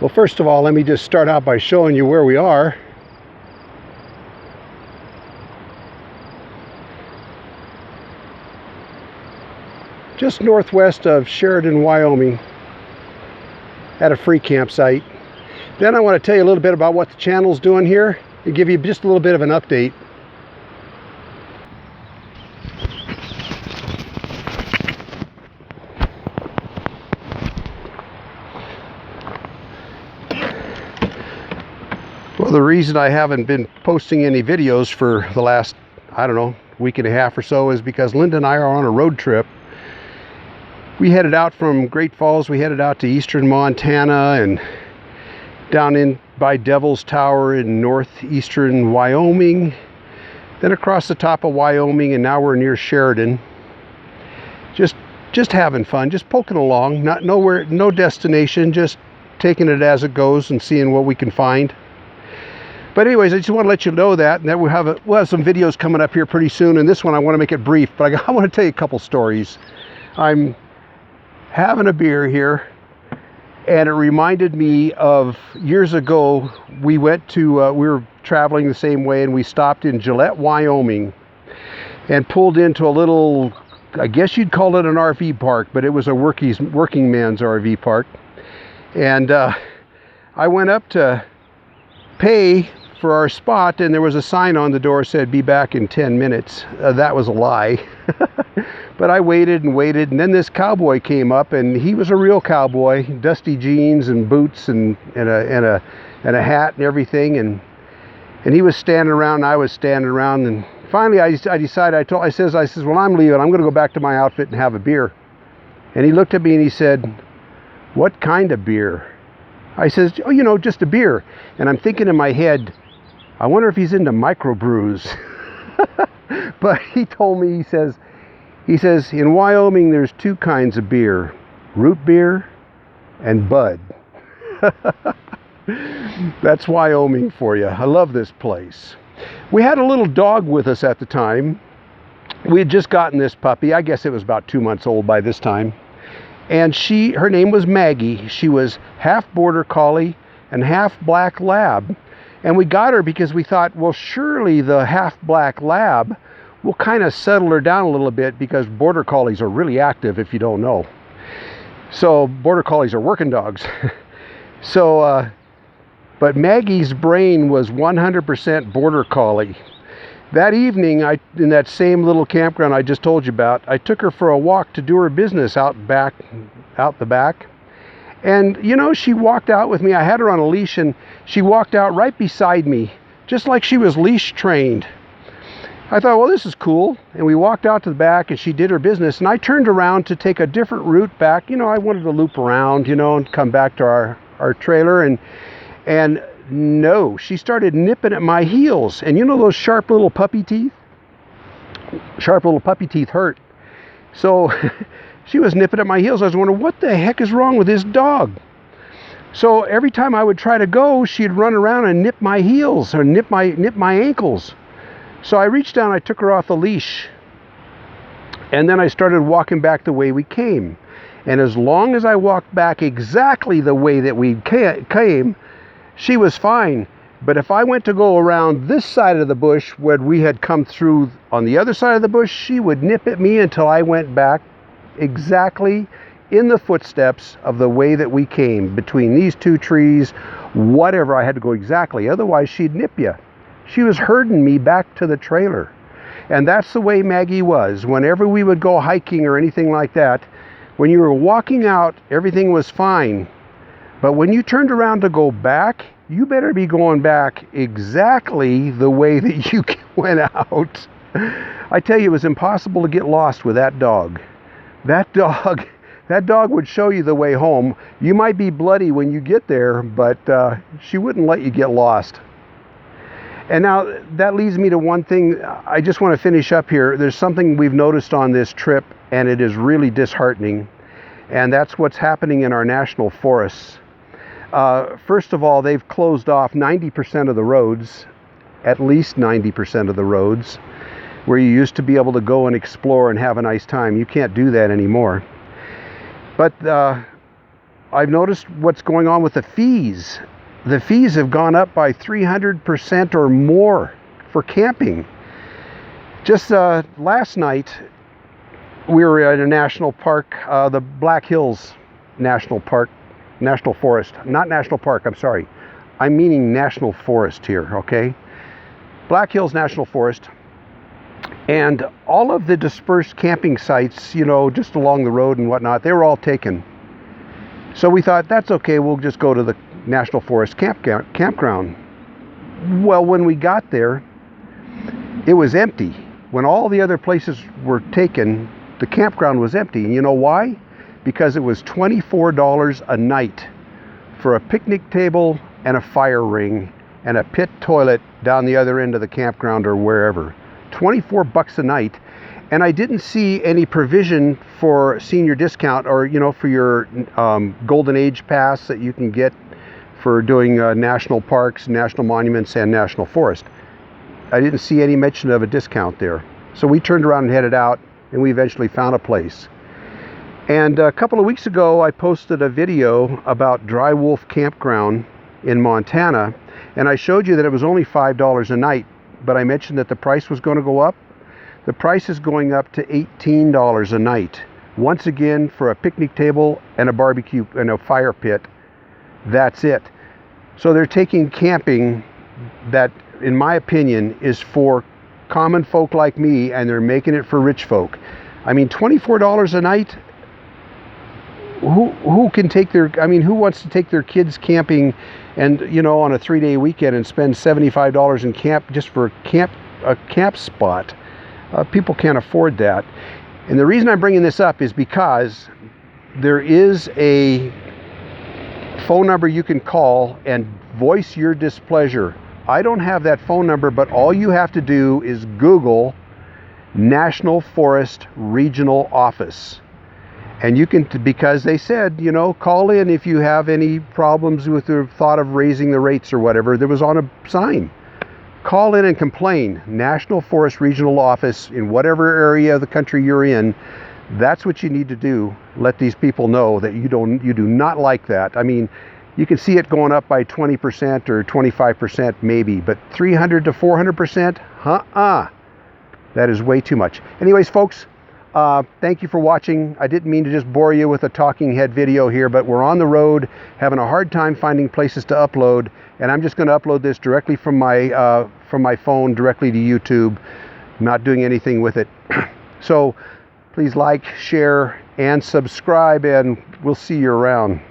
Well, first of all, let me just start out by showing you where we are. Just northwest of Sheridan, Wyoming, at a free campsite. Then I want to tell you a little bit about what the channel's doing here and give you just a little bit of an update. Well, the reason I haven't been posting any videos for the last, I don't know, week and a half or so is because Linda and I are on a road trip. We headed out from Great Falls, we headed out to eastern Montana and down in by Devil's Tower in northeastern Wyoming, then across the top of Wyoming, and now we're near Sheridan. Just having fun, just poking along, no destination, just taking it as it goes and seeing what we can find. But anyways, I just want to let you know that, and that we'll have some videos coming up here pretty soon, and this one I want to make it brief, but I want to tell you a couple stories. I'm having a beer here, and it reminded me of years ago. We went to, we were traveling the same way, and we stopped in Gillette, Wyoming, and pulled into a little, I guess you'd call it an RV park, but it was a working man's RV park. And I went up to pay for our spot, and there was a sign on the door said, "Be back in 10 minutes." That was a lie. But I waited and waited, and then this cowboy came up, and he was a real cowboy, dusty jeans and boots and a hat and everything, and he was standing around, and I was standing around, and finally I decided, I says, "Well, I'm leaving. I'm going to go back to my outfit and have a beer." And he looked at me and he said, "What kind of beer?" I says, "Oh, you know, just a beer." And I'm thinking in my head, I wonder if he's into microbrews. But he told me, he says, "In Wyoming, there's two kinds of beer, root beer and Bud." That's Wyoming for you. I love this place. We had a little dog with us at the time. We had just gotten this puppy. I guess it was about 2 months old by this time. And her name was Maggie. She was half border collie and half black lab. And we got her because we thought, well, surely the half black lab will kind of settle her down a little bit, because border collies are really active, if you don't know. So border collies are working dogs. So, but Maggie's brain was 100% border collie. That evening, in that same little campground I just told you about, I took her for a walk to do her business out the back. And, you know, she walked out with me. I had her on a leash, and she walked out right beside me, just like she was leash trained. I thought, well, this is cool. And we walked out to the back, and she did her business. And I turned around to take a different route back. You know, I wanted to loop around, you know, and come back to our trailer. And no, she started nipping at my heels. And you know those sharp little puppy teeth? Sharp little puppy teeth hurt. So she was nipping at my heels. I was wondering, what the heck is wrong with this dog? So every time I would try to go, she'd run around and nip my heels or nip my ankles. So I reached down, I took her off the leash, and then I started walking back the way we came. And as long as I walked back exactly the way that we came, she was fine. But if I went to go around this side of the bush where we had come through on the other side of the bush, she would nip at me until I went back exactly in the footsteps of the way that we came, between these two trees, whatever. I had to go exactly, otherwise she'd nip you. She was herding me back to the trailer. And that's the way Maggie was. Whenever we would go hiking or anything like that, when you were walking out, everything was fine. But when you turned around to go back, you better be going back exactly the way that you went out. I tell you, it was impossible to get lost with that dog. That dog would show you the way home. You might be bloody when you get there, but she wouldn't let you get lost. And now that leads me to one thing. I just want to finish up here. There's something we've noticed on this trip, and it is really disheartening. And that's what's happening in our national forests. First of all, they've closed off 90% of the roads, at least 90% of the roads, where you used to be able to go and explore and have a nice time. You can't do that anymore. But I've noticed what's going on with the fees. The fees have gone up by 300% or more for camping. Just last night, we were at a national park, the Black Hills National Park, National Forest. Not National Park, I'm sorry. I'm meaning National Forest here, okay? Black Hills National Forest. And all of the dispersed camping sites, you know, just along the road and whatnot, they were all taken. So we thought, that's okay, we'll just go to the National Forest campground. Well, when we got there, it was empty. When all the other places were taken, the campground was empty. And you know why? Because it was $24 a night for a picnic table and a fire ring and a pit toilet down the other end of the campground or wherever. 24 bucks a night. And I didn't see any provision for senior discount or, you know, for your Golden Age pass that you can get for doing national parks, national monuments, and national forest. I didn't see any mention of a discount there. So we turned around and headed out, and we eventually found a place. And a couple of weeks ago, I posted a video about Dry Wolf Campground in Montana, and I showed you that it was only $5 a night, but I mentioned that the price was going to go up. The price is going up to $18 a night. Once again, for a picnic table and a barbecue and a fire pit. That's it. So they're taking camping that, in my opinion, is for common folk like me, and they're making it for rich folk. I mean, $24 a night? Who can take their, I mean, who wants to take their kids camping and, you know, on a 3-day weekend and spend $75 in camp just for a camp spot? People can't afford that. And the reason I'm bringing this up is because there is a phone number you can call and voice your displeasure. I don't have that phone number, but all you have to do is Google National Forest Regional Office. And you can, because they said, you know, call in if you have any problems with the thought of raising the rates or whatever. There was on a sign. Call in and complain. National Forest Regional Office in whatever area of the country you're in. That's what you need to do. Let these people know that you do not like that. I mean, you can see it going up by 20% or 25% maybe, but 300 to 400%? That is way too much. Anyways, folks, thank you for watching. I didn't mean to just bore you with a talking head video here, but we're on the road, having a hard time finding places to upload, and I'm just going to upload this directly from my phone directly to YouTube, not doing anything with it. So please like, share, and subscribe, and we'll see you around.